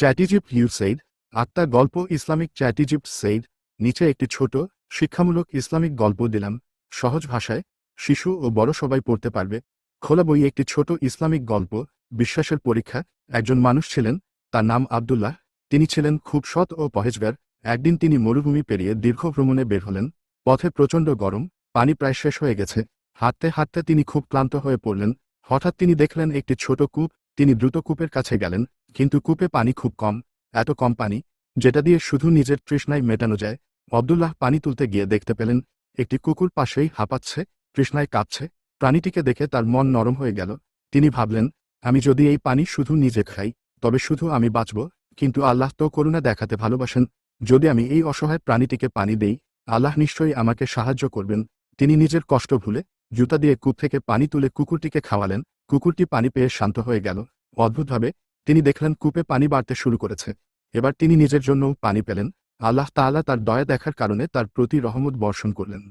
চ্যাটিজিপ you said আত্মার গল্প Islamic চ্যাটিজিপ said নিচে একটি ছোট শিক্ষামূলক ইসলামিক গল্প দিলাম সহজ ভাষায় শিশু ও বড় সবাই পড়তে পারবে খোলা বই একটি ছোট ইসলামিক গল্প বিশ্বাসের পরীক্ষা একজন মানুষ ছিলেন তার নাম আব্দুল্লাহ তিনি ছিলেন খুব সৎ ও পহেজগার একদিন তিনি মরুভূমি পেরিয়ে দীর্ঘ ভ্রমণে বের হলেন পথে প্রচণ্ড গরম পানি প্রায় শেষ হয়ে গেছে হাঁটতে হাঁটতে তিনি খুব ক্লান্ত হয়ে পড়লেন হঠাৎ তিনি দেখলেন একটি ছোট কূপ তিনি দ্রুত কূপের কাছে গেলেন কিন্তু কূপে পানি খুব কম এত কম পানি যেটা দিয়ে শুধু নিজের তৃষ্ণায় মেটানো যায় আব্দুল্লাহ পানি তুলতে গিয়ে দেখতে পেলেন একটি কুকুর পাশেই হাঁপাচ্ছে তৃষ্ণায় কাঁপছে প্রাণীটিকে দেখে তার মন নরম হয়ে গেল তিনি ভাবলেন আমি যদি এই পানি শুধু নিজে খাই তবে শুধু আমি বাঁচব কিন্তু আল্লাহ তো করুণা দেখাতে ভালোবাসেন যদি আমি এই অসহায় প্রাণীটিকে পানি দেই আল্লাহ নিশ্চয়ই আমাকে সাহায্য করবেন তিনি নিজের কষ্ট ভুলে জুতা দিয়ে কূপ থেকে পানি তুলে কুকুরটিকে খাওয়ালেন কুকুরটি পানি পেয়ে শান্ত হয়ে গেল অদ্ভুতভাবে তিনি দেখলেন কূপে পানি বাড়তে শুরু করেছে এবার তিনি নিজের জন্যও পানি পেলেন আল্লাহ তাআলা তার দয়া দেখার কারণে তার প্রতি রহমত বর্ষণ করলেন